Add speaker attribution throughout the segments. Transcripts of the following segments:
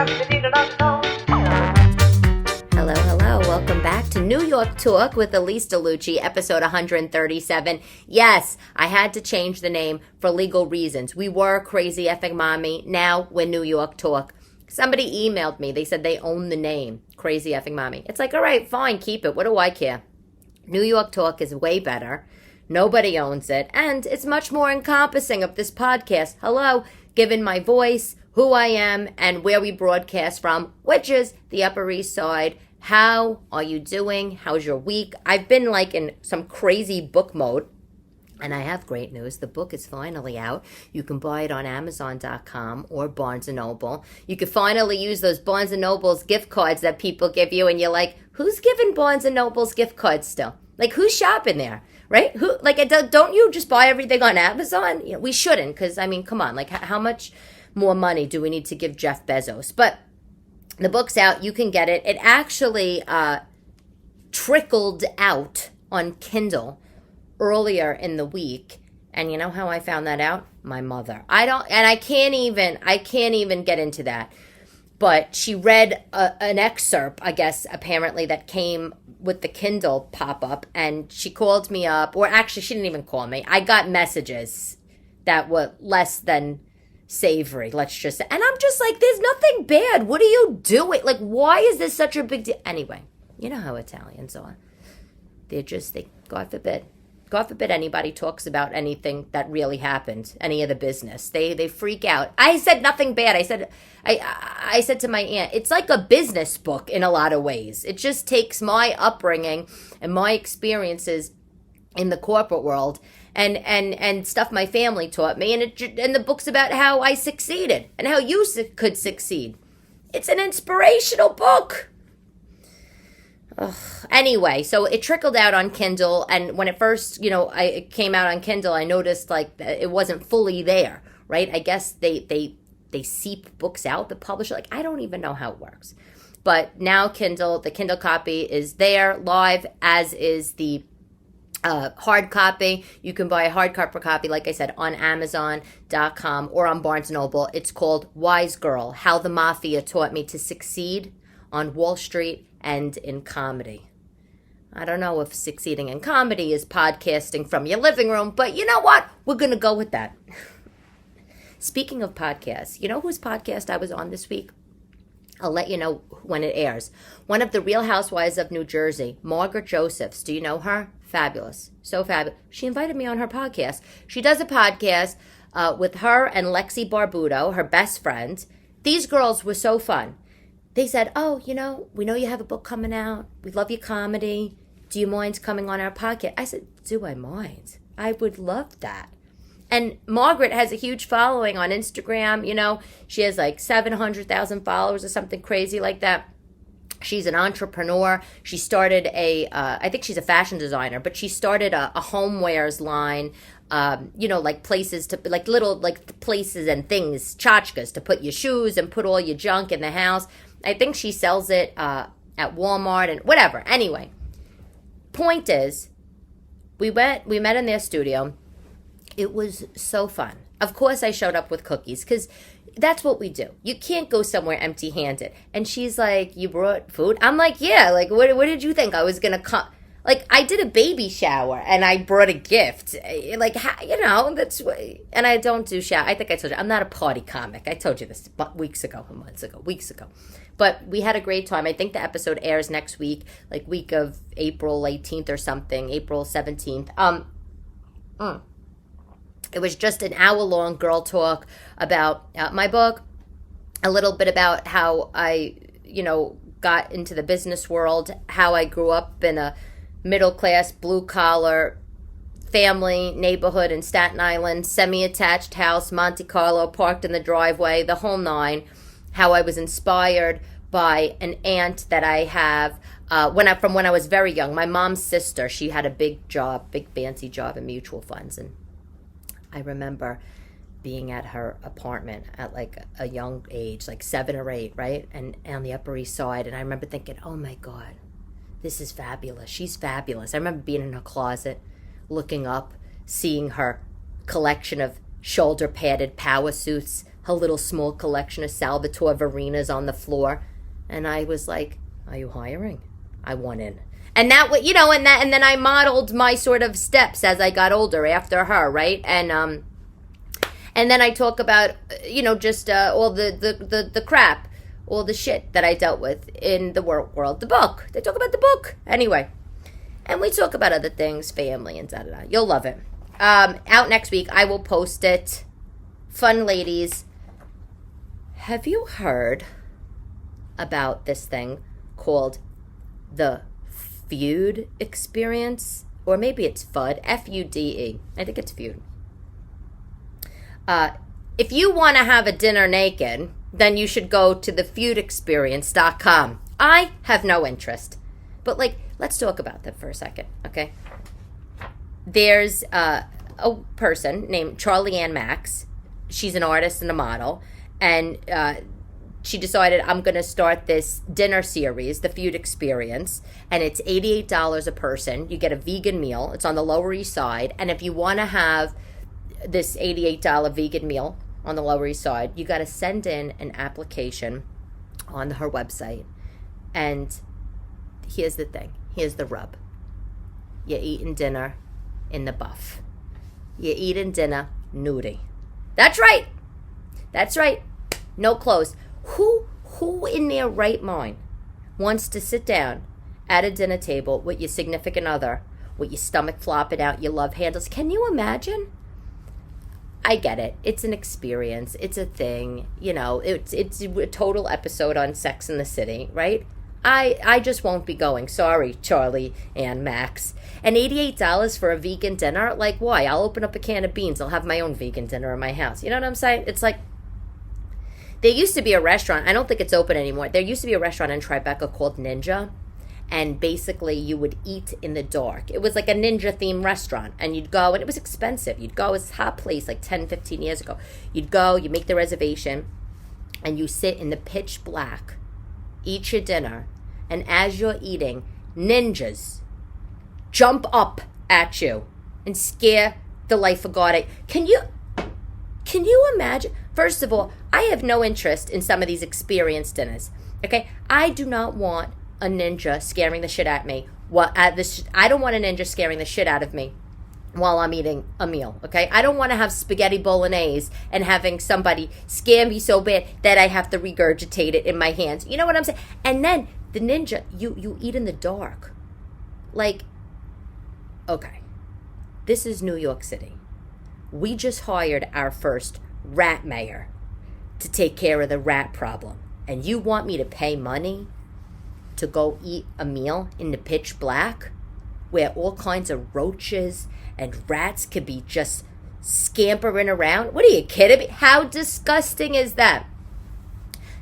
Speaker 1: Hello, hello. Welcome back to New York Talk with Elyse DeLucci, episode 137. Yes, I had to change the name for legal reasons. We were Crazy Effing Mommy. Now we're New York Talk. Somebody emailed me. They said they own the name, Crazy Effing Mommy. It's like, all right, fine, keep it. What do I care? New York Talk is way better. Nobody owns it. And it's much more encompassing of this podcast. Hello, given my voice, who I am, and where we broadcast from, which is the Upper East Side. How are you doing? How's your week? I've been like in some crazy book mode. And I have great news. The book is finally out. You can buy it on Amazon.com or Barnes & Noble. You can finally use those Barnes & Noble's gift cards that people give you. And you're like, who's giving Barnes & Noble's gift cards still? Like, who's shopping there? Right? Who? Like, don't you just buy everything on Amazon? You know, we shouldn't, because, I mean, come on. Like, how much more money do we need to give Jeff Bezos? But the book's out. You can get it. It actually trickled out on Kindle earlier in the week. And you know how I found that out? My mother. I can't even get into that. But she read an excerpt, I guess, apparently, that came with the Kindle pop-up, and she called me up, or actually, she didn't even call me. I got messages that were less than savory, let's just say. And I'm just like, there's nothing bad. What are you doing? Like, why is this such a big deal? Anyway, you know how Italians are. God forbid anybody talks about anything that really happened, any of the business. They freak out. I said nothing bad. I said to my aunt, it's like a business book in a lot of ways. It just takes my upbringing and my experiences in the corporate world and stuff my family taught me, and the book's about how I succeeded and how you could succeed. It's an inspirational book. Ugh. Anyway, so it trickled out on Kindle, and when it first, it came out on Kindle, I noticed like it wasn't fully there, right? I guess they seep books out, the publisher. Like, I don't even know how it works. But now the Kindle copy is there live, as is the hard copy. You can buy a hardcover copy, like I said, on Amazon.com or on Barnes & Noble. It's called Wise Girl: How the Mafia Taught Me to Succeed on Wall Street and in Comedy. I don't know if succeeding in comedy is podcasting from your living room, but you know what? We're going to go with that. Speaking of podcasts, you know whose podcast I was on this week? I'll let you know when it airs. One of the Real Housewives of New Jersey, Margaret Josephs. Do you know her? Fabulous. So fabulous. She invited me on her podcast. She does a podcast with her and Lexi Barbuto, her best friend. These girls were so fun. They said, we know you have a book coming out. We love your comedy. Do you mind coming on our podcast? I said, do I mind? I would love that. And Margaret has a huge following on Instagram. She has like 700,000 followers or something crazy like that. She's an entrepreneur. She started I think she's a fashion designer, but she started a homewares line, like places to, like little, like places and things, tchotchkes to put your shoes and put all your junk in the house. I think she sells it at Walmart and whatever. Anyway, point is, we met in their studio. It was so fun. Of course, I showed up with cookies because that's what we do. You can't go somewhere empty-handed. And she's like, you brought food? I'm like, yeah. Like, what did you think? I was going to come? Like, I did a baby shower and I brought a gift. Like, that's what, and I don't do shower. I think I told you, I'm not a party comic. I told you this weeks ago. But we had a great time. I think the episode airs next week, like week of April 18th or something, April 17th. It was just an hour-long girl talk about my book, a little bit about how I, got into the business world, how I grew up in a middle-class, blue-collar family neighborhood in Staten Island, semi-attached house, Monte Carlo, parked in the driveway, the whole nine, how I was inspired by an aunt that I have from when I was very young. My mom's sister, she had a big fancy job in mutual funds, and I remember being at her apartment at like a young age, like 7 or 8, right? And on the Upper East Side. And I remember thinking, oh my God, this is fabulous. She's fabulous. I remember being in her closet, looking up, seeing her collection of shoulder padded power suits her little small collection of Salvatore Varinas on the floor. And I was like, are you hiring? I want in. And that, and then I modeled my sort of steps as I got older after her, right? And then I talk about, just all the crap, all the shit that I dealt with in the world, the book. They talk about the book. Anyway. And we talk about other things, family and da-da-da. You'll love it. Out next week. I will post it. Fun ladies. Have you heard about this thing called the Feud experience? Or maybe it's FUD. F-U-D-E. I think it's Feud. If you want to have a dinner naked, then you should go to thefeudexperience.com. I have no interest. But, let's talk about that for a second, okay? There's a person named Charlie Ann Max. She's an artist and a model. And she decided, I'm going to start this dinner series, The Feud Experience. And it's $88 a person. You get a vegan meal. It's on the Lower East Side. And if you want to have this $88 vegan meal on the Lower East Side, you got to send in an application on her website. And here's the thing. Here's the rub. You're eating dinner in the buff. You're eating dinner nudie. That's right. That's right. No clothes. Who in their right mind wants to sit down at a dinner table with your significant other, with your stomach flopping out, your love handles? Can you imagine? I get it. It's an experience. It's a thing. It's a total episode on Sex in the City, right? I just won't be going. Sorry, Charlie and Max. And $88 for a vegan dinner? Like, why? I'll open up a can of beans. I'll have my own vegan dinner in my house. You know what I'm saying? It's like, there used to be a restaurant. I don't think it's open anymore. There used to be a restaurant in Tribeca called Ninja. And basically, you would eat in the dark. It was like a ninja-themed restaurant. And you'd go, and it was expensive. You'd go, it was a hot place like 10, 15 years ago. You'd go, you make the reservation, and you sit in the pitch black, eat your dinner, and as you're eating, ninjas jump up at you and scare the life of God. Can you imagine? First of all, I have no interest in some of these experience dinners. Okay, I do not want a ninja scaring the shit at me. I don't want a ninja scaring the shit out of me while I'm eating a meal. Okay, I don't want to have spaghetti bolognese and having somebody scare me so bad that I have to regurgitate it in my hands. You know what I'm saying? And then the ninja, you eat in the dark. Like, okay, this is New York City. We just hired our first rat mayor to take care of the rat problem. And you want me to pay money to go eat a meal in the pitch black where all kinds of roaches and rats could be just scampering around? What are you kidding me? How disgusting is that?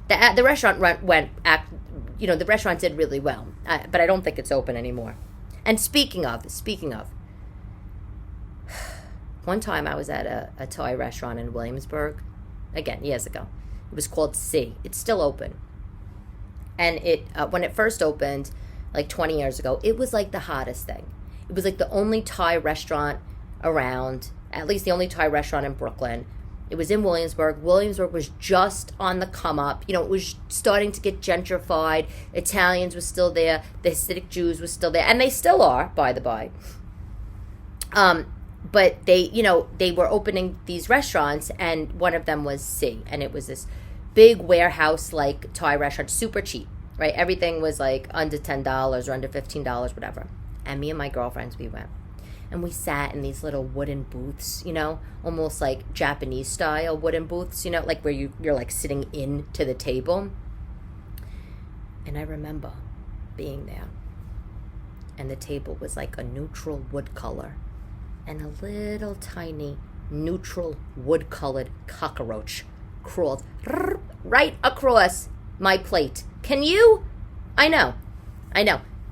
Speaker 1: The restaurant the restaurant did really well, but I don't think it's open anymore. And speaking of, one time I was at a Thai restaurant in Williamsburg, again, years ago. It was called C. It's still open. And it when it first opened, like 20 years ago, it was like the hottest thing. It was like the only Thai restaurant around, at least the only Thai restaurant in Brooklyn. It was in Williamsburg. Williamsburg was just on the come up. It was starting to get gentrified. Italians were still there. The Hasidic Jews were still there. And they still are, by the by. But they were opening these restaurants, and one of them was C. And it was this big warehouse-like Thai restaurant, super cheap, right? Everything was like under $10 or under $15, whatever. And me and my girlfriends, we went. And we sat in these little wooden booths, almost like Japanese style wooden booths, like where you're like sitting into the table. And I remember being there. And the table was like a neutral wood color. And a little tiny neutral wood colored cockroach crawled right across my plate. Can you? I know.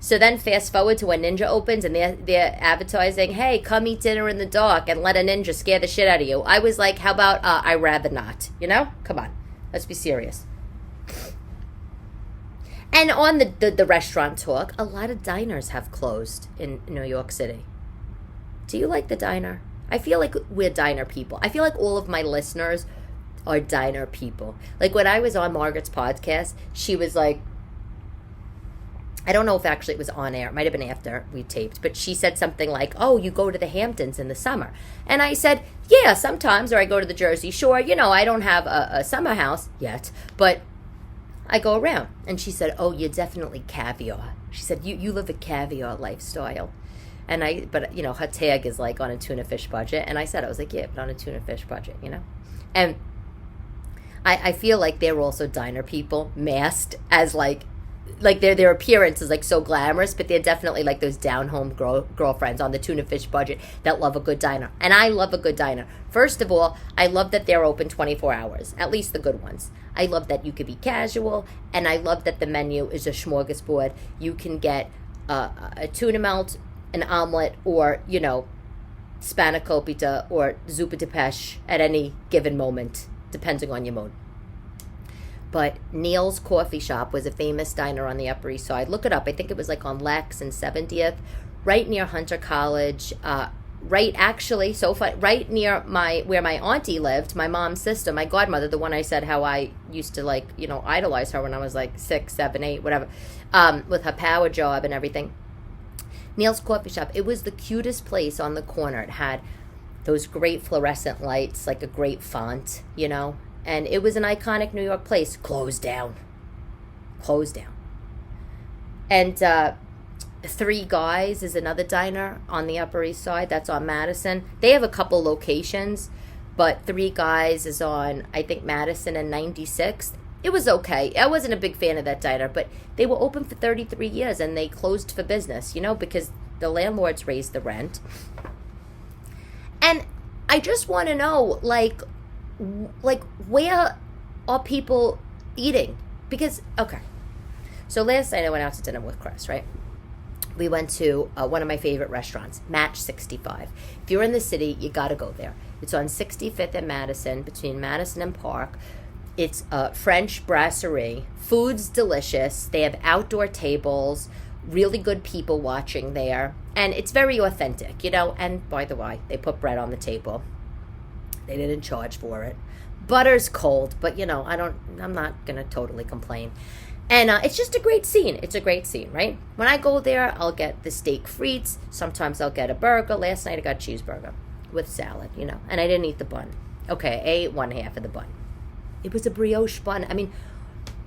Speaker 1: So then fast forward to when Ninja opens and they're advertising, hey, come eat dinner in the dark and let a ninja scare the shit out of you. I was like, how about I rather not? Come on. Let's be serious. And on the restaurant talk, a lot of diners have closed in New York City. Do you like the diner? I feel like we're diner people. I feel like all of my listeners are diner people. Like when I was on Margaret's podcast, she was like, I don't know if actually it was on air. It might have been after we taped. But she said something like, oh, you go to the Hamptons in the summer. And I said, yeah, sometimes. Or I go to the Jersey Shore. You know, I don't have a summer house yet. But I go around. And she said, oh, you're definitely caviar. She said, you live a caviar lifestyle. But, you know, her tag is like on a tuna fish budget. And I said, I was like, yeah, but on a tuna fish budget, you know. And I feel like they're also diner people masked as like their appearance is like so glamorous, but they're definitely like those down-home girlfriends on the tuna fish budget that love a good diner. And I love a good diner. First of all, I love that they're open 24 hours, at least the good ones. I love that you could be casual, and I love that the menu is a smorgasbord. You can get a tuna melt, an omelet, or, you know, spanakopita or zuppa de pêche at any given moment, depending on your mood. But Neil's Coffee Shop was a famous diner on the Upper East Side. Look it up. I think it was like on Lex and 70th, right near Hunter College. Right near where my auntie lived, my mom's sister, my godmother, the one I said how I used to like, you know, idolize her when I was like 6, 7, 8, whatever, with her power job and everything. Neil's Coffee Shop. It was the cutest place on the corner. It had those great fluorescent lights, like a great font, you know. And it was an iconic New York place. Closed down. And Three Guys is another diner on the Upper East Side. That's on Madison. They have a couple locations, but Three Guys is on, I think, Madison and 96th. It was okay. I wasn't a big fan of that diner, but they were open for 33 years, and they closed for business, you know, because the landlords raised the rent. And I just want to know, like where are people eating? Because, okay, so last night I went out to dinner with Chris, right? We went to one of my favorite restaurants, Match 65. If you're in the city, you got to go there. It's on 65th and Madison, between Madison and Park. It's a French brasserie. Food's delicious. They have outdoor tables, really good people watching there, and it's very authentic, you know. And by the way, they put bread on the table. They didn't charge for it. Butter's cold, but, you know, I'm not going to totally complain. And it's just a great scene. It's a great scene, right? When I go there, I'll get the steak frites. Sometimes I'll get a burger. Last night I got cheeseburger with salad, you know, and I didn't eat the bun. Okay, I ate one half of the bun. It was a brioche bun. I mean,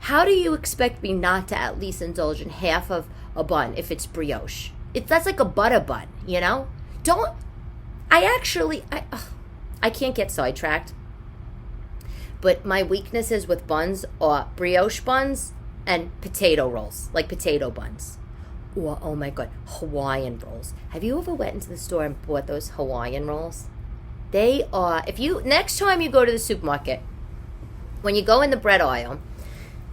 Speaker 1: how do you expect me not to at least indulge in half of a bun if it's brioche? That's like a butter bun, you know? I can't get sidetracked. But my weaknesses with buns are brioche buns and potato rolls, like potato buns. Or, oh my God, Hawaiian rolls. Have you ever went into the store and bought those Hawaiian rolls? They are, next time you go to the supermarket, when you go in the bread aisle,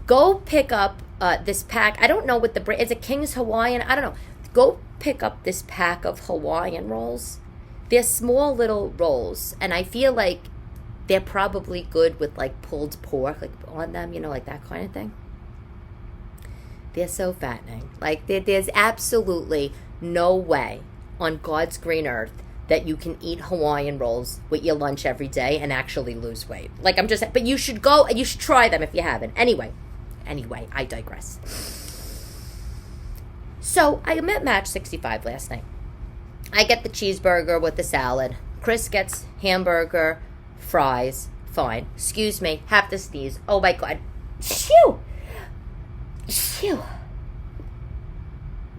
Speaker 1: go pick up this pack. I don't know what the brand, is it King's Hawaiian? I don't know. Go pick up this pack of Hawaiian rolls. They're small little rolls, and I feel like they're probably good with like pulled pork, like on them, you know, like that kind of thing. They're so fattening. Like there's absolutely no way on God's green earth that you can eat Hawaiian rolls with your lunch every day and actually lose weight. Like but you should go and you should try them if you haven't. Anyway, I digress. So I met Match 65 last night. I get the cheeseburger with the salad. Chris gets hamburger, fries, fine. Excuse me, have to sneeze. Oh my God. Phew.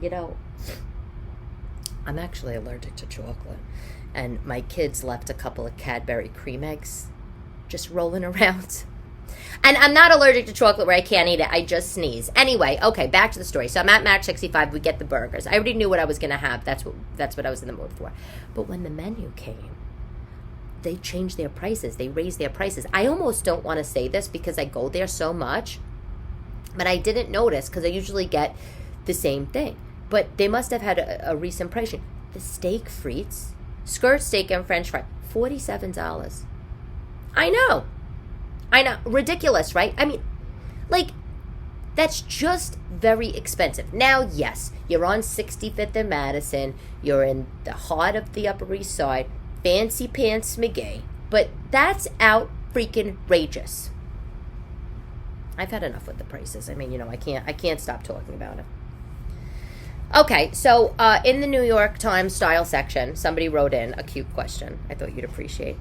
Speaker 1: You know, I'm actually allergic to chocolate. And my kids left a couple of Cadbury cream eggs just rolling around. And I'm not allergic to chocolate where I can't eat it. I just sneeze. Anyway, okay, back to the story. So I'm at Match 65. We get the burgers. I already knew what I was going to have. That's what I was in the mood for. But when the menu came, they changed their prices. They raised their prices. I almost don't want to say this because I go there so much. But I didn't notice because I usually get the same thing. But they must have had a recent price change. The steak frites, skirt steak and French fry, $47. I know. Ridiculous, right? I mean, like, that's just very expensive. Now, yes, you're on 65th and Madison. You're in the heart of the Upper East Side. Fancy pants McGee. But that's out freaking outrageous. I've had enough with the prices. I mean, I can't stop talking about it. Okay, so in the New York Times style section, somebody wrote in a cute question I thought you'd appreciate.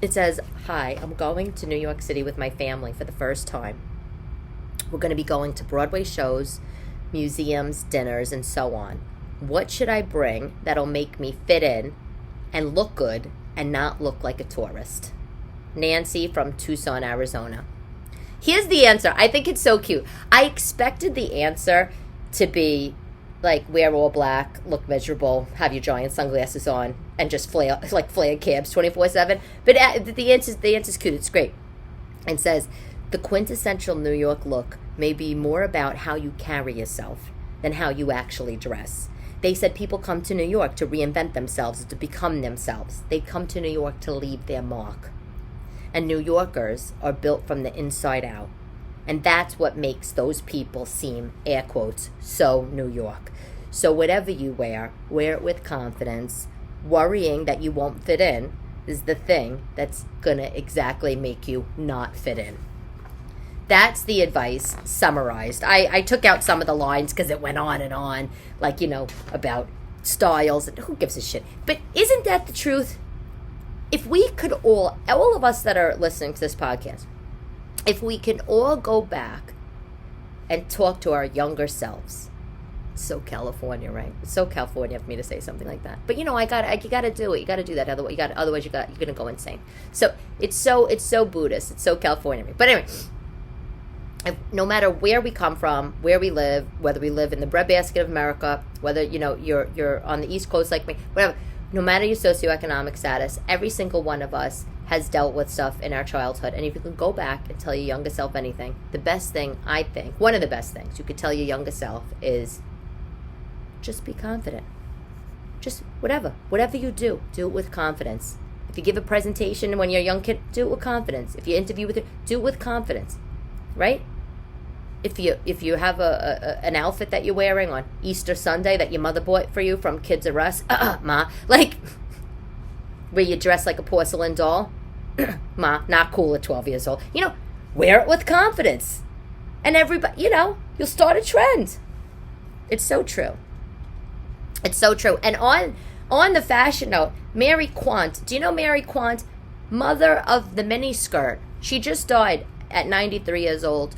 Speaker 1: It says, "Hi, I'm going to New York City with my family for the first time. We're going to be going to Broadway shows, museums, dinners, and so on. What should I bring that'll make me fit in and look good and not look like a tourist?" Nancy from Tucson, Arizona. Here's the answer. I think it's so cute. I expected the answer to be like, wear all black, look miserable, have your giant sunglasses on, and just flare cabs 24/7. But the answer's cute. It's great. And says, "The quintessential New York look may be more about how you carry yourself than how you actually dress. They said people come to New York to reinvent themselves, to become themselves. They come to New York to leave their mark. And New Yorkers are built from the inside out. And that's what makes those people seem, air quotes, so New York. So whatever you wear it with confidence. Worrying that you won't fit in is the thing that's going to exactly make you not fit in." That's the advice summarized. I took out some of the lines because it went on and on, like, about styles, and who gives a shit? But isn't that the truth? If we could all of us that are listening to this podcast, if we can all go back and talk to our younger selves. It's so California, right? It's so California for me to say something like that. But you gotta do it. You gotta do that. Otherwise you're gonna go insane. So it's so Buddhist. It's so California. But anyway, no matter where we come from, where we live, whether we live in the breadbasket of America, whether you're on the East Coast like me, whatever. No matter your socioeconomic status, every single one of us has dealt with stuff in our childhood. And if you can go back and tell your younger self anything, the best thing, I think, one of the best things you could tell your younger self is just be confident. Just whatever you do it with confidence. If you give a presentation when you're a young kid, do it with confidence. If you interview with it, do it with confidence, right? If you have an outfit that you're wearing on Easter Sunday that your mother bought for you from Kids R Us, ma, like where you dress like a porcelain doll, ma, not cool at 12 years old. Wear it with confidence, and everybody, you'll start a trend. It's so true. It's so true. And on the fashion note, Mary Quant. Do you know Mary Quant, mother of the miniskirt? She just died at 93 years old.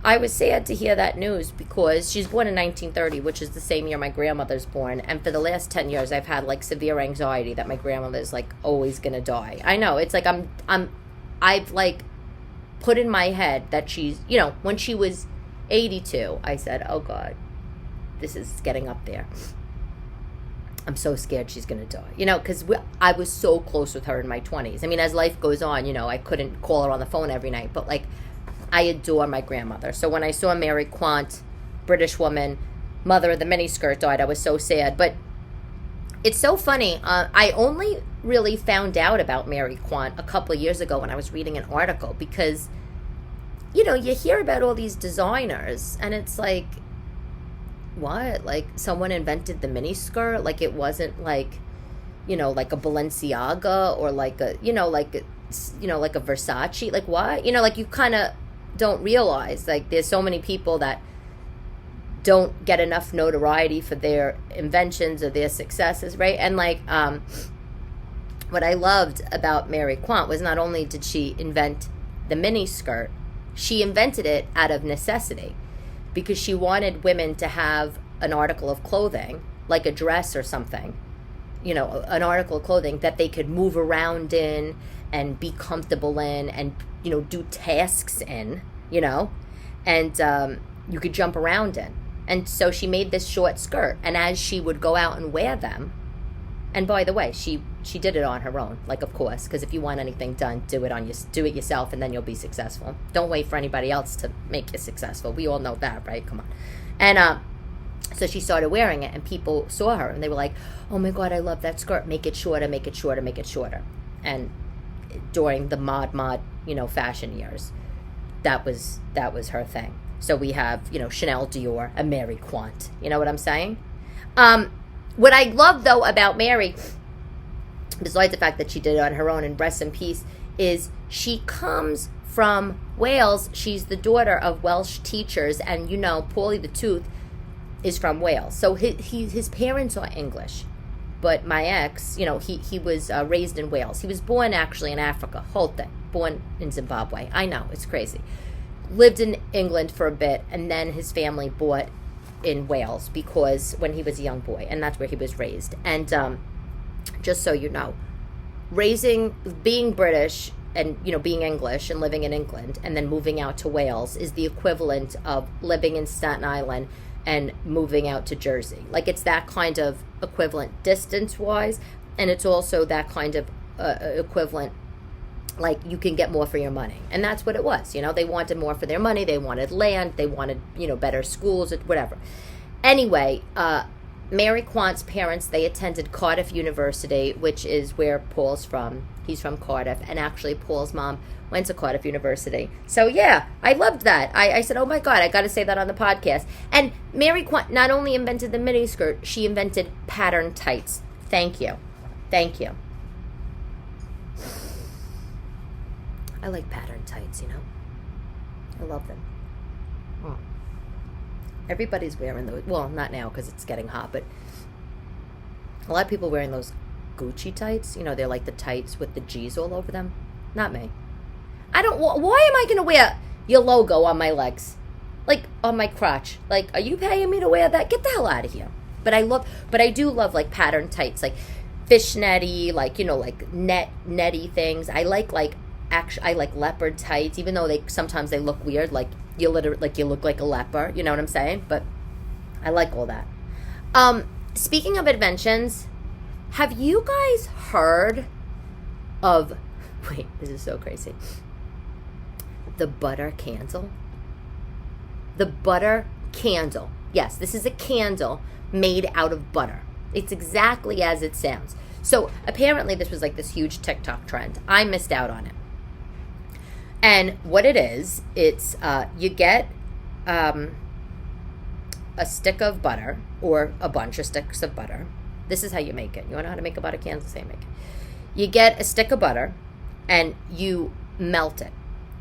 Speaker 1: I was sad to hear that news because she's born in 1930, which is the same year my grandmother's born. And for the last 10 years, I've had like severe anxiety that my grandmother's like always gonna die. I know, it's like I've like put in my head that she's, when she was 82, I said, oh God, this is getting up there. I'm so scared she's going to die, because I was so close with her in my 20s. I mean, as life goes on, I couldn't call her on the phone every night, but like, I adore my grandmother. So when I saw Mary Quant, British woman, mother of the miniskirt, died, I was so sad. But it's so funny. I only really found out about Mary Quant a couple of years ago when I was reading an article because, you hear about all these designers and it's like, what? Like someone invented the miniskirt? Like it wasn't like, like a Balenciaga or like a, like a Versace? Like what? Like you kind of don't realize like there's so many people that don't get enough notoriety for their inventions or their successes, right? And like what I loved about Mary Quant was not only did she invent the miniskirt, she invented it out of necessity because she wanted women to have an article of clothing, like a dress or something, an article of clothing that they could move around in and be comfortable in and, do tasks in, and you could jump around in. And so she made this short skirt. And as she would go out and wear them, and by the way, she did it on her own, like, of course, because if you want anything done, do it yourself, and then you'll be successful. Don't wait for anybody else to make you successful. We all know that, right? Come on. And so she started wearing it, and people saw her, and they were like, oh, my God, I love that skirt. Make it shorter, make it shorter, make it shorter. And during the mod, fashion years, that was her thing. So we have, Chanel, Dior, and Mary Quant. You know what I'm saying? What I love, though, about Mary, besides the fact that she did it on her own and rest in peace, is she comes from Wales. She's the daughter of Welsh teachers, and Paulie the Tooth is from Wales. So his parents are English. But my ex, he was raised in Wales. He was born actually in Africa, whole thing. Born in Zimbabwe. I know, it's crazy. Lived in England for a bit, and then his family bought in Wales because when he was a young boy, and that's where he was raised. And just so you know, being British and being English and living in England and then moving out to Wales is the equivalent of living in Staten Island and moving out to Jersey. Like, it's that kind of equivalent distance-wise, and it's also that kind of equivalent, like, you can get more for your money. And that's what it was. They wanted more for their money. They wanted land. They wanted, better schools, whatever. Anyway, Mary Quant's parents, they attended Cardiff University, which is where Paul's from. He's from Cardiff. And actually, Paul's mom went to Cardiff University. So, yeah, I loved that. I said, oh, my God, I got to say that on the podcast. And Mary Quant not only invented the miniskirt, she invented pattern tights. Thank you. Thank you. I like pattern tights, I love them. Oh. Everybody's wearing those. Well, not now because it's getting hot, but a lot of people wearing those Gucci tights. They're like the tights with the G's all over them. Not me. I don't. Why am I going to wear your logo on my legs? Like, on my crotch? Like, are you paying me to wear that? Get the hell out of here. But I do love, like, pattern tights, like fishnetty, like, like netty things. I like leopard tights, even though sometimes they look weird, like you look like a leopard, you know what I'm saying? But I like all that. Speaking of inventions, have you guys heard of, wait, this is so crazy, the butter candle? The butter candle. Yes, this is a candle made out of butter. It's exactly as it sounds. So apparently this was like this huge TikTok trend. I missed out on it. And what it is, it's you get a stick of butter or a bunch of sticks of butter. This is how you make it. You want to know how to make a butter candle? Same make it. You get a stick of butter and you melt it.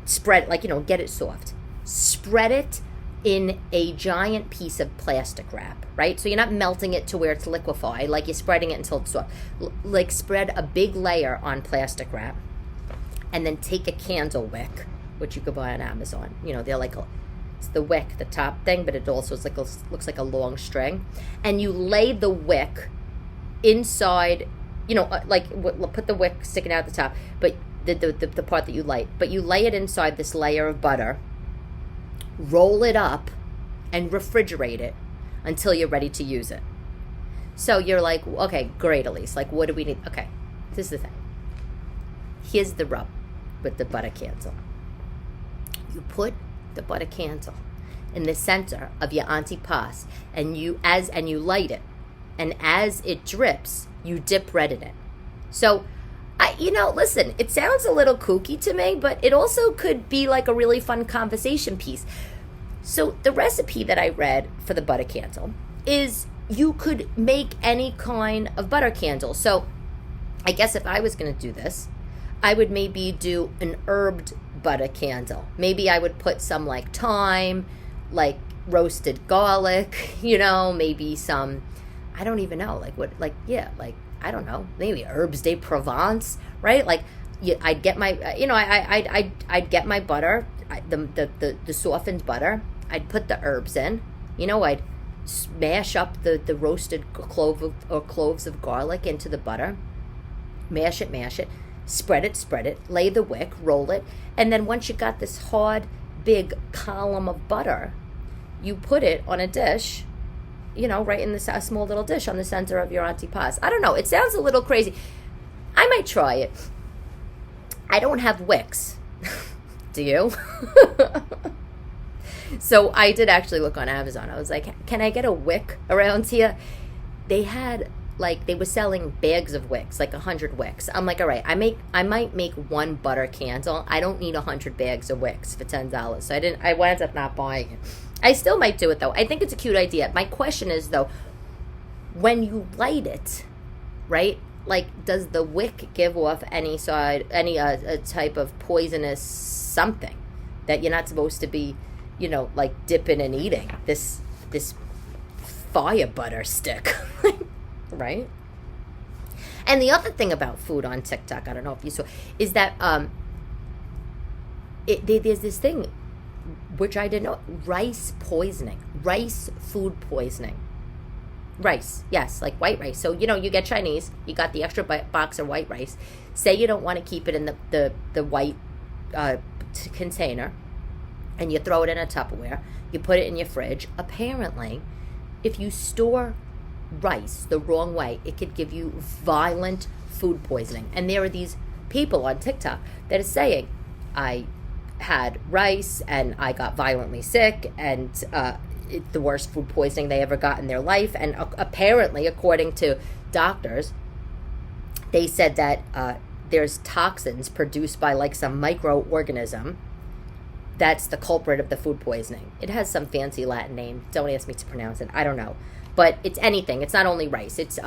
Speaker 1: Spread, get it soft. Spread it in a giant piece of plastic wrap, right? So you're not melting it to where it's liquefied, like you're spreading it until it's soft. Like, spread a big layer on plastic wrap. And then take a candle wick, which you could buy on Amazon. They're like it's the wick, the top thing, but it also is looks like a long string. And you lay the wick inside, put the wick sticking out the top, but the part that you light. But you lay it inside this layer of butter, roll it up, and refrigerate it until you're ready to use it. So you're like, okay, great, Elyse. Like, what do we need? Okay, this is the thing. Here's the rub with the butter candle. You put the butter candle in the center of your antipasto, and you light it, and as it drips, you dip bread in it. So, listen, it sounds a little kooky to me, but it also could be like a really fun conversation piece. So the recipe that I read for the butter candle is you could make any kind of butter candle. So I guess if I was going to do this, I would maybe do an herbed butter candle. Maybe I would put some like thyme, like roasted garlic, maybe some, I don't even know, I don't know, maybe herbes de Provence, right? Like, I'd get my, I'd get my butter, the softened butter. I'd put the herbs in. I'd smash up the roasted cloves of garlic into the butter. Mash it. Spread it, lay the wick, roll it, and then once you got this hard, big column of butter, you put it on a dish, right in a small little dish on the center of your antipasto. I don't know. It sounds a little crazy. I might try it. I don't have wicks. Do you? So I did actually look on Amazon. I was like, can I get a wick around here? They had, they were selling bags of wicks, 100 wicks. I'm like, all right, I might make one butter candle. I don't need 100 bags of wicks for $10. So I wound up not buying it. I still might do it though. I think it's a cute idea. My question is though, when you light it, right? like, does the wick give off any type of poisonous something that you're not supposed to be, like dipping and eating this fire butter stick, right? And the other thing about food on TikTok, I don't know if you saw, is that there's this thing which I didn't know: rice poisoning, rice food poisoning. Rice, yes, like white rice. So, you get Chinese, you got the extra box of white rice. Say you don't want to keep it in the white container, and you throw it in a Tupperware. You put it in your fridge. Apparently, if you store rice the wrong way, it could give you violent food poisoning. And there are these people on TikTok that are saying, I had rice and I got violently sick, and it's the worst food poisoning they ever got in their life. And apparently, according to doctors, they said that there's toxins produced by like some microorganism that's the culprit of the food poisoning. It has some fancy Latin name. Don't ask me to pronounce it. I don't know. But it's anything. It's not only rice. It's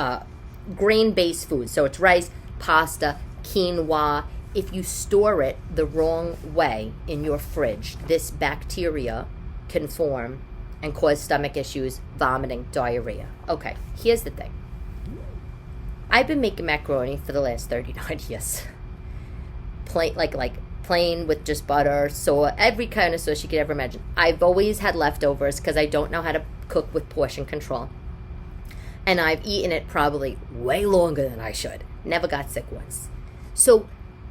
Speaker 1: grain-based food. So it's rice, pasta, quinoa. If you store it the wrong way in your fridge, this bacteria can form and cause stomach issues, vomiting, diarrhea. Okay, here's the thing. I've been making macaroni for the last 39 years. Plain with just butter, sauce, every kind of sauce you could ever imagine. I've always had leftovers because I don't know how to cook with portion control. And I've eaten it probably way longer than I should. Never got sick once. So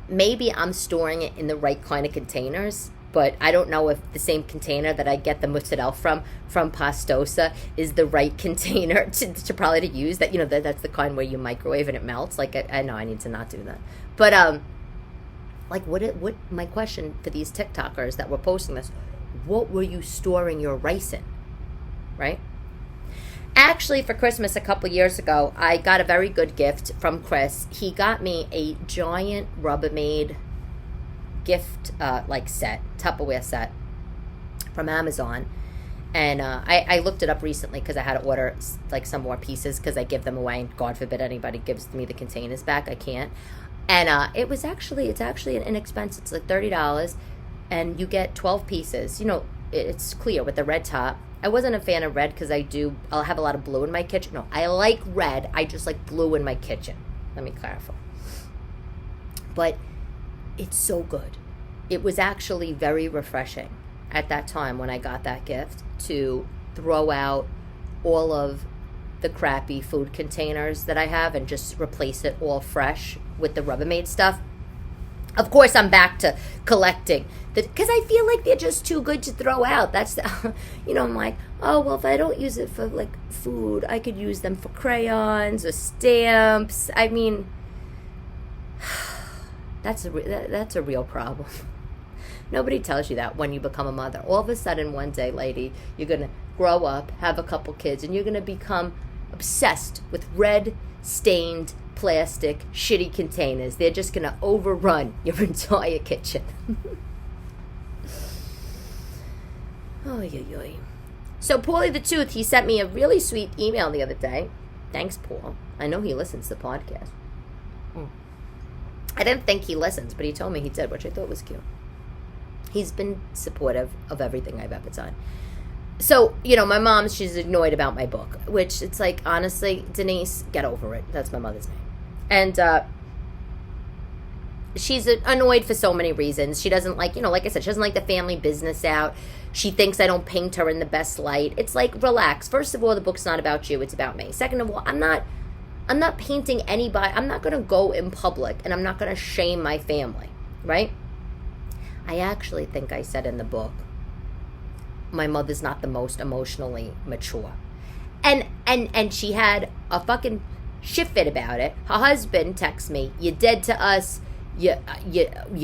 Speaker 1: maybe I'm storing it in the right kind of containers, but I don't know if the same container that I get the mozzarella from Pastosa is the right container to probably to use. That that's the kind where you microwave and it melts. Like I know I need to not do that. But like what my question for these TikTokers that were posting this, what were you storing your rice in, right? Actually, for Christmas a couple years ago, I got a very good gift from Chris. He got me a giant Rubbermaid gift set, Tupperware set from Amazon. And I looked it up recently because I had to order like some more pieces because I give them away. And God forbid anybody gives me the containers back. I can't. And it's actually inexpensive. It's like $30, and you get 12 pieces. It's clear with the red top. I wasn't a fan of red because I'll have a lot of blue in my kitchen. No, I like red. I just like blue in my kitchen. Let me clarify. But it's so good. It was actually very refreshing at that time when I got that gift to throw out all of the crappy food containers that I have and just replace it all fresh with the Rubbermaid stuff. Of course, I'm back to collecting because I feel like they're just too good to throw out. That's I'm like, oh well, if I don't use it for like food, I could use them for crayons or stamps. I mean, that's a real problem. Nobody tells you that when you become a mother. All of a sudden, one day, lady, you're gonna grow up, have a couple kids, and you're gonna become obsessed with red stained plastic shitty containers. They're just gonna overrun your entire kitchen. Oy. So Paulie the Tooth, he sent me a really sweet email the other day. Thanks, Paul. I know he listens to the podcast. I didn't think he listens, but he told me he did, which I thought was cute. He's been supportive of everything I've ever done. So, my mom, she's annoyed about my book, which it's like, honestly, Denise, get over it. That's my mother's name. And she's annoyed for so many reasons. She doesn't like, like I said, she doesn't like the family business out. She thinks I don't paint her in the best light. It's like, relax. First of all, the book's not about you. It's about me. Second of all, I'm not painting anybody. I'm not going to go in public and I'm not going to shame my family, right? I actually think I said in the book, my mother's not the most emotionally mature. And she had a fucking shit fit about it. Her husband texts me, you're dead to us. You're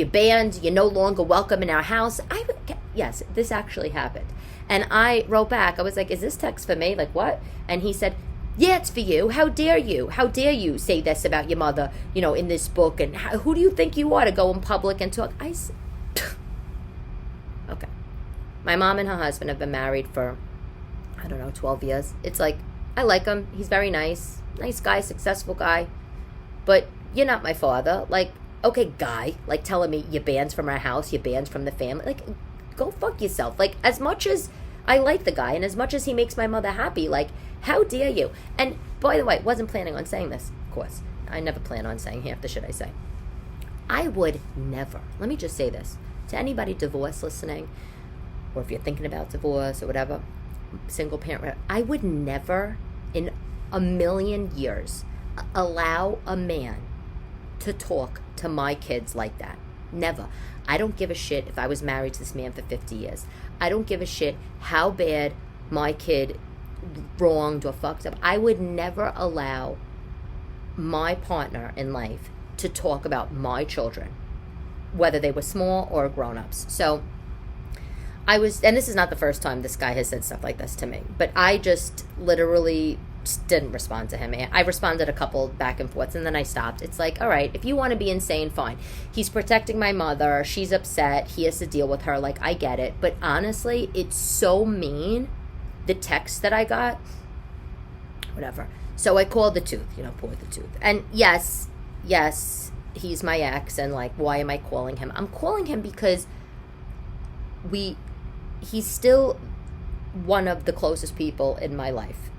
Speaker 1: banned. You're no longer welcome in our house. Yes, this actually happened. And I wrote back. I was like, is this text for me? Like, what? And he said, yeah, it's for you. How dare you? How dare you say this about your mother, in this book? And who do you think you are to go in public and talk? Okay. My mom and her husband have been married for, 12 years. It's like, I like him. He's very nice. Nice guy, successful guy. but you're not my father. Like, okay, guy, like telling me you're banned from our house, you're banned from the family. Like, go fuck yourself. Like, as much as I like the guy and as much as he makes my mother happy, like, how dare you? And by the way, wasn't planning on saying this, of course. I never plan on saying half the shit I say. I would never, let me just say this, to anybody divorced listening, or if you're thinking about divorce or whatever, single parent, I would never in a million years allow a man to talk to my kids like that. Never. I don't give a shit if I was married to this man for 50 years. I don't give a shit how bad my kid wronged or fucked up. I would never allow my partner in life to talk about my children, whether they were small or grown-ups. So I was, and this is not the first time this guy has said stuff like this to me, but I just literally just didn't respond to him. I responded a couple back and forths, and then I stopped. It's like, all right, if you want to be insane, fine. He's protecting my mother. She's upset. He has to deal with her. Like, I get it. But honestly, it's so mean, the text that I got. Whatever. So I called the tooth, poor the tooth. And yes, he's my ex, and like, why am I calling him? I'm calling him because he's still one of the closest people in my life.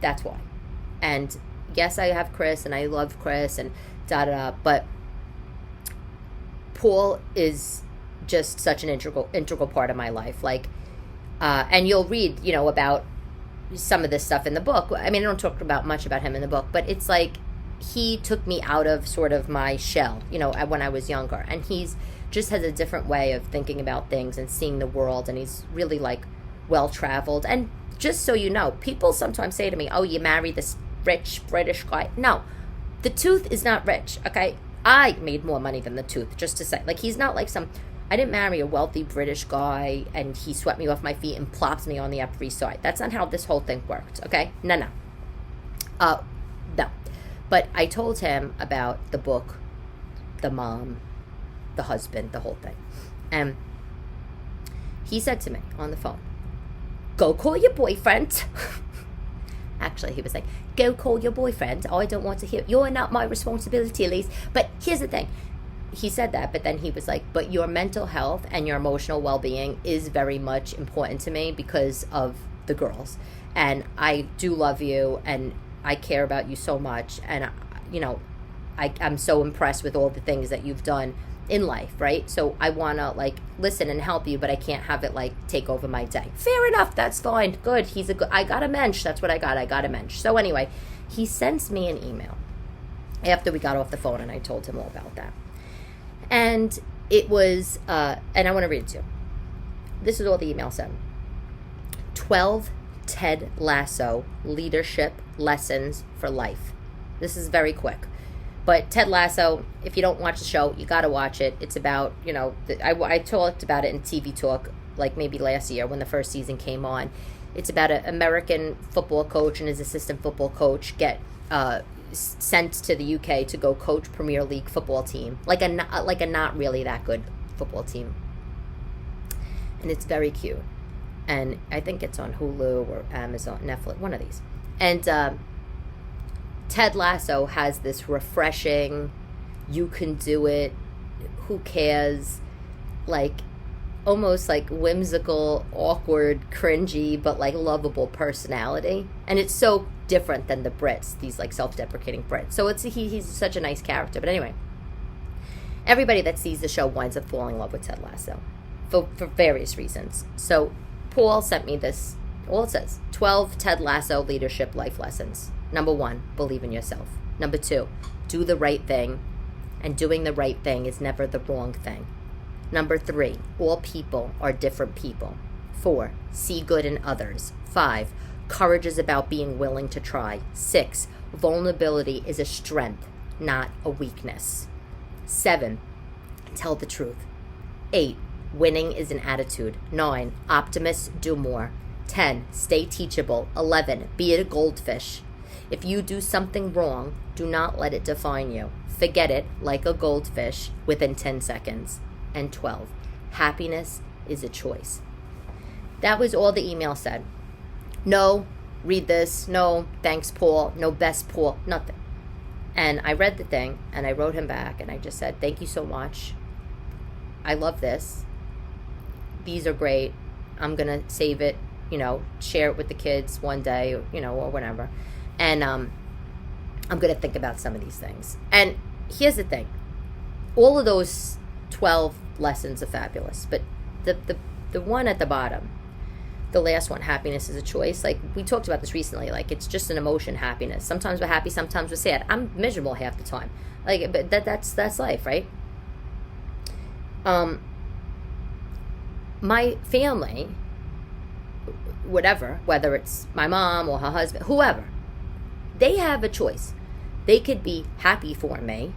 Speaker 1: That's why. And yes, I have Chris, and I love Chris, and da-da-da, but Paul is just such an integral part of my life. Like, and you'll read, about some of this stuff in the book. I mean, I don't talk about much about him in the book, but it's like, he took me out of sort of my shell, when I was younger. And he's just has a different way of thinking about things and seeing the world. And he's really like well-traveled. And just so you know, people sometimes say to me, oh, you married this rich British guy. No, the tooth is not rich. Okay. I made more money than the tooth, just to say, like, he's not like I didn't marry a wealthy British guy and he swept me off my feet and plopped me on the Upper East Side. That's not how this whole thing worked. Okay. No. No. But I told him about the book, the mom, the husband, the whole thing. And he said to me on the phone, go call your boyfriend. Actually, he was like, go call your boyfriend. I don't want to hear. You're not my responsibility, Elyse. But here's the thing. He said that, but then he was like, but your mental health and your emotional well-being is very much important to me because of the girls. And I do love you, and I care about you so much, and I'm so impressed with all the things that you've done in life, right? So I want to like listen and help you, but I can't have it like take over my day. Fair enough, that's fine. Good. I got a mensch. That's what I got a mensch. So anyway, he sends me an email after we got off the phone, and I told him all about that. And it was, and I want to read it to you. This is all the email said. 12 Ted Lasso leadership lessons for life. This is very quick. But Ted Lasso, if you don't watch the show, you got to watch it. It's about, I talked about it in TV Talk, like maybe last year when the first season came on. It's about an American football coach and his assistant football coach get sent to the UK to go coach Premier League football team, like a not really that good football team. And it's very cute. And I think it's on Hulu or Amazon, Netflix, one of these. And Ted Lasso has this refreshing, you can do it, who cares, like almost like whimsical, awkward, cringy, but like lovable personality. And it's so different than the Brits, these like self-deprecating Brits. So he's such a nice character. But anyway, everybody that sees the show winds up falling in love with Ted Lasso for various reasons. So Paul sent me this, all it says, 12 Ted Lasso leadership life lessons. Number 1, believe in yourself. Number 2, do the right thing. And doing the right thing is never the wrong thing. Number 3, all people are different people. 4, see good in others. 5, courage is about being willing to try. 6, vulnerability is a strength, not a weakness. 7, tell the truth. 8, winning is an attitude. 9, optimists do more. 10, stay teachable. 11, be a goldfish. If you do something wrong, do not let it define you. Forget it like a goldfish within 10 seconds. And 12, happiness is a choice. That was all the email said. No, read this. No, thanks, Paul. No, best Paul. Nothing. And I read the thing, and I wrote him back, and I just said, thank you so much. I love this. These are great. I'm going to save it, share it with the kids one day, or whatever. And I'm going to think about some of these things. And here's the thing. All of those 12 lessons are fabulous. But the one at the bottom, the last one, happiness is a choice. Like, we talked about this recently. Like, it's just an emotion, happiness. Sometimes we're happy, sometimes we're sad. I'm miserable half the time. Like, but that's life, right? My family, whatever, whether it's my mom or her husband, whoever, they have a choice. They could be happy for me,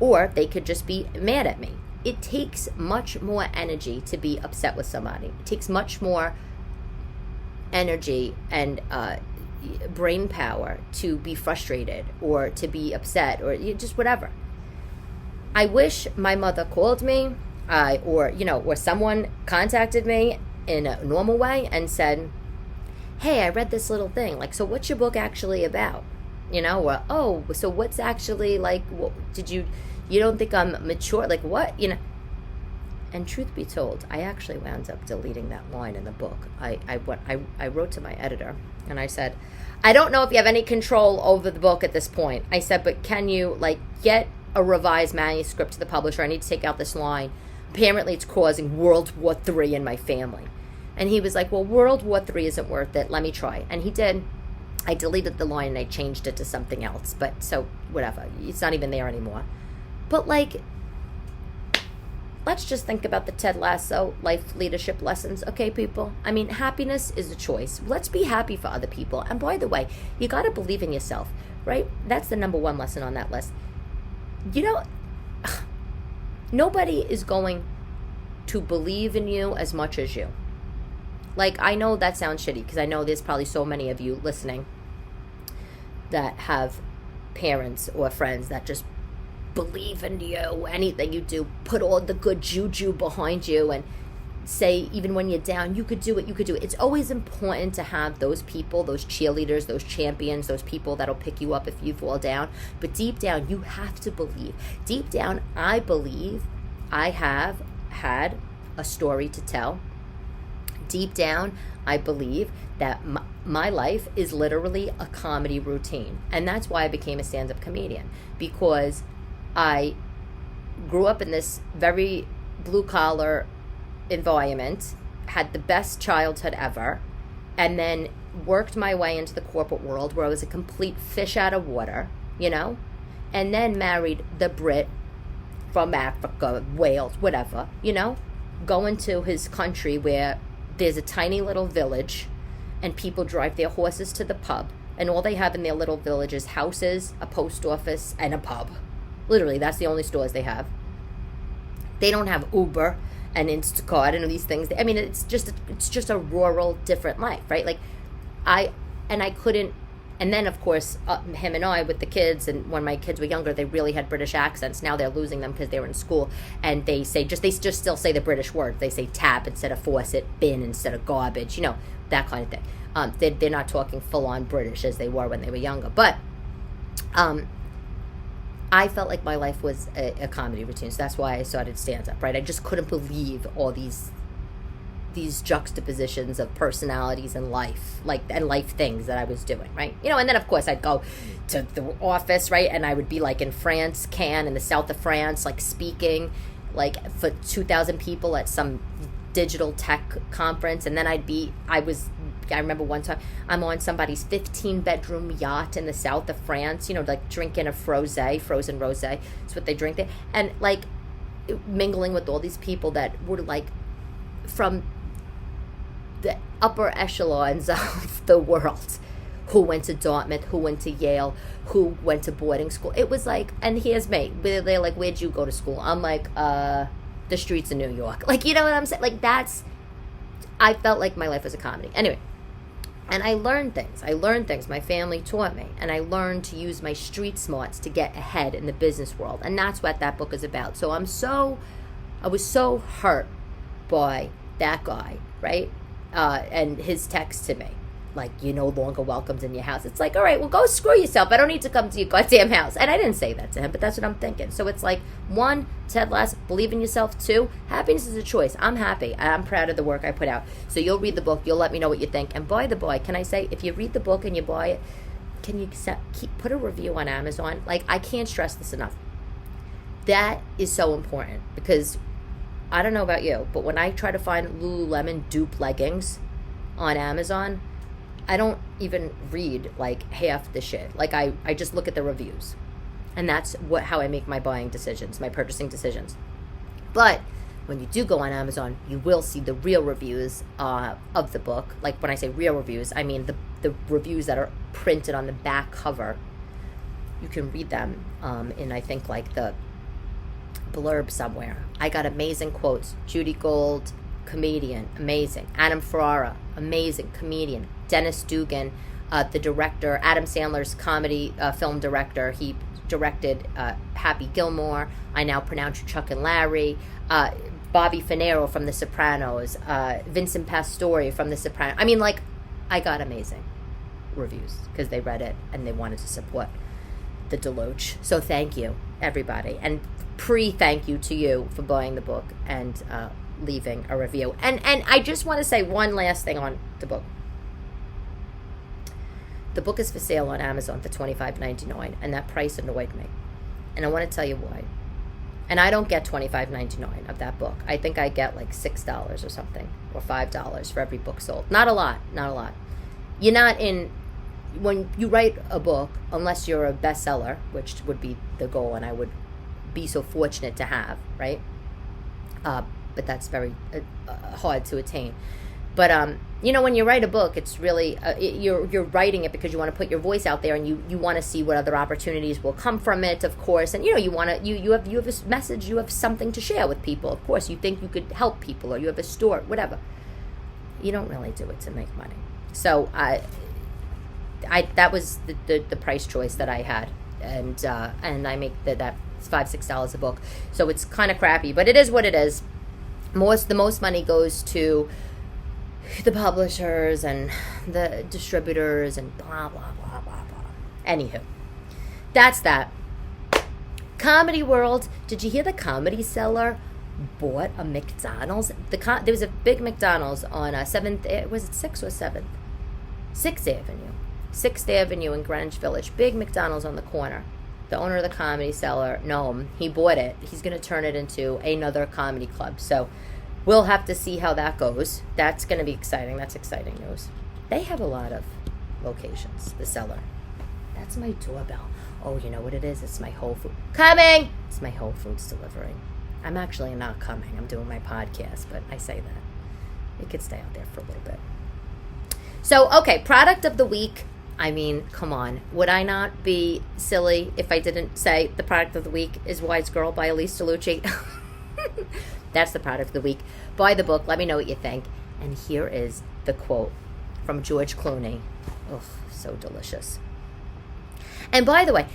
Speaker 1: or they could just be mad at me. It takes much more energy to be upset with somebody. It takes much more energy and brain power to be frustrated or to be upset or just whatever. I wish my mother called me or someone contacted me in a normal way and said, hey, I read this little thing. Like, so what's your book actually about? Or, oh, so what's actually, like, you don't think I'm mature? Like, what? And truth be told, I actually wound up deleting that line in the book. I wrote to my editor, and I said, I don't know if you have any control over the book at this point. I said, but can you, like, get a revised manuscript to the publisher? I need to take out this line. Apparently it's causing World War III in my family. And he was like, well, World War III isn't worth it. Let me try. And he did. I deleted the line and I changed it to something else. But so, whatever. It's not even there anymore. But, like, let's just think about the Ted Lasso life leadership lessons, okay, people? I mean, happiness is a choice. Let's be happy for other people. And by the way, you got to believe in yourself, right? That's the number one lesson on that list. Nobody is going to believe in you as much as you. Like, I know that sounds shitty because I know there's probably so many of you listening that have parents or friends that just believe in you, anything you do, put all the good juju behind you and say, even when you're down, you could do it. It's always important to have those people, those cheerleaders, those champions, those people that'll pick you up if you fall down. But deep down, you have to believe. Deep down, I believe I have had a story to tell. Deep down, I believe that my life is literally a comedy routine. And that's why I became a stand-up comedian, because I grew up in this very blue-collar environment, had the best childhood ever, and then worked my way into the corporate world where I was a complete fish out of water, and then married the Brit from Africa, Wales, whatever, going to his country where there's a tiny little village and people drive their horses to the pub, and all they have in their little village is houses, a post office, and a pub. Literally, that's the only stores they have. They don't have Uber and Instacart and these things. I mean, it's just a rural, different life, right? Like, I couldn't. And then, of course, him and I with the kids, and when my kids were younger, they really had British accents. Now they're losing them because they were in school, and they just still say the British words. They say tap instead of faucet, bin instead of garbage, that kind of thing. They're not talking full-on British as they were when they were younger. But I felt like my life was a comedy routine, so that's why I started stand-up, right? I just couldn't believe all these juxtapositions of personalities and life, and life things that I was doing, right? And then, of course, I'd go to the office, right? And I would be, like, in France, Cannes, in the south of France, like, speaking, like, for 2,000 people at some digital tech conference. And then I remember one time I'm on somebody's 15-bedroom yacht in the south of France, like drinking a frozen rosé. It's what they drink there. And, like, mingling with all these people that were, like, from the upper echelons of the world, who went to Dartmouth, who went to Yale, who went to boarding school. It was like, and here's me. They're like, where'd you go to school? I'm like, the streets of New York. Like, you know what I'm saying? Like, I felt like my life was a comedy. Anyway. And I learned things. My family taught me. And I learned to use my street smarts to get ahead in the business world. And that's what that book is about. So I was so hurt by that guy, right? And his text to me. like you're no longer welcomed in your house. It's like, all right, well, go screw yourself. I don't need to come to your goddamn house. And I didn't say that to him, but that's what I'm thinking. So it's like, 1, Ted Lasso, believe in yourself. 2, happiness is a choice. I'm happy. I'm proud of the work I put out. So you'll read the book. You'll let me know what you think. And by the by, can I say, if you read the book and you buy it, can you put a review on Amazon? Like, I can't stress this enough. That is so important, because I don't know about you, but when I try to find Lululemon dupe leggings on Amazon, I don't even read like half the shit. Like I just look at the reviews, and that's how I make my buying decisions, my purchasing decisions. But when you do go on Amazon, you will see the real reviews of the book. Like when I say real reviews, I mean the reviews that are printed on the back cover. You can read them in, I think, like the blurb somewhere. I got amazing quotes. Judy Gold, comedian, amazing. Adam Ferrara, amazing comedian. Dennis Dugan, the director, Adam Sandler's comedy film director. He directed Happy Gilmore, I Now Pronounce You Chuck and Larry, Bobby Finero from The Sopranos, Vincent Pastore from The Sopranos. I mean, like, I got amazing reviews because they read it and they wanted to support the DeLucci. So thank you, everybody. And thank you to you for buying the book and leaving a review. And I just want to say one last thing on the book. The book is for sale on Amazon for $25.99, and that price annoyed me. And I want to tell you why. And I don't get $25.99 of that book. I think I get like $6 or something, or $5 for every book sold. Not a lot. You're not in, when you write a book, unless you're a bestseller, which would be the goal, and I would be so fortunate to have, right? But that's very hard to attain. But when you write a book, it's really you're writing it because you want to put your voice out there, and you want to see what other opportunities will come from it, of course. And you want to you have a message, you have something to share with people. Of course, you think you could help people, or you have a store, whatever. You don't really do it to make money. So I that was the price choice that I had, and I make that $5-6 a book. So it's kind of crappy, but it is what it is. The most money goes to the publishers and the distributors and blah, blah, blah, blah, blah. Anywho, that's that. Comedy World. Did you hear the Comedy Cellar bought a McDonald's? There was a big McDonald's on 7th, was it 6th or 7th? 6th Avenue. 6th Avenue in Greenwich Village. Big McDonald's on the corner. The owner of the Comedy Cellar, Noam, he bought it. He's going to turn it into another comedy club. So we'll have to see how that goes. That's going to be exciting. That's exciting news. They have a lot of locations, the Cellar. That's my doorbell. Oh, you know what it is? It's my Whole Foods. Coming! It's my Whole Foods delivering. I'm actually not coming. I'm doing my podcast, but I say that. It could stay out there for a little bit. So, okay, product of the week. I mean, come on. Would I not be silly if I didn't say the product of the week is Wise Girl by Elyse DeLucci? That's the product of the week. Buy the book. Let me know what you think. And here is the quote from George Clooney. Oh, so delicious. And by the way,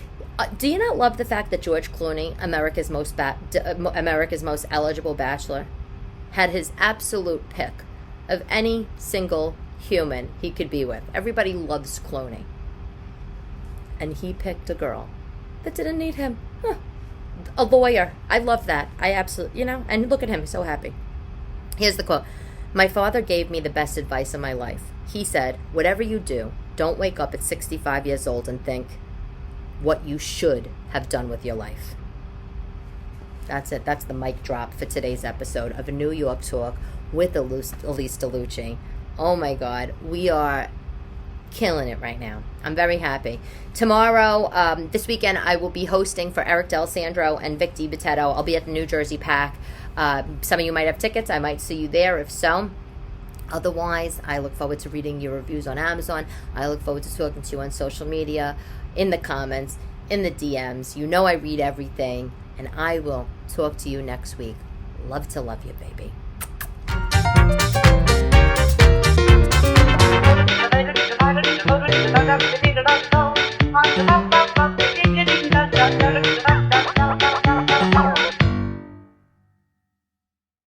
Speaker 1: do you not love the fact that George Clooney, America's most eligible bachelor, had his absolute pick of any single human he could be with? Everybody loves Clooney. And he picked a girl that didn't need him. A lawyer. I love that. I absolutely, and look at him, so happy. Here's the quote. My father gave me the best advice in my life. He said, whatever you do, don't wake up at 65 years old and think what you should have done with your life. That's it. That's the mic drop for today's episode of a New York Talk with Elyse DeLucci. Oh my God, we are killing it right now. I'm very happy. Tomorrow, this weekend, I will be hosting for Eric D'Alessandro and Vic DiBitetto. I'll be at the New Jersey Pack. Some of you might have tickets. I might see you there if so. Otherwise, I look forward to reading your reviews on Amazon. I look forward to talking to you on social media, in the comments, in the DMs. You know I read everything, and I will talk to you next week. Love to love you, baby.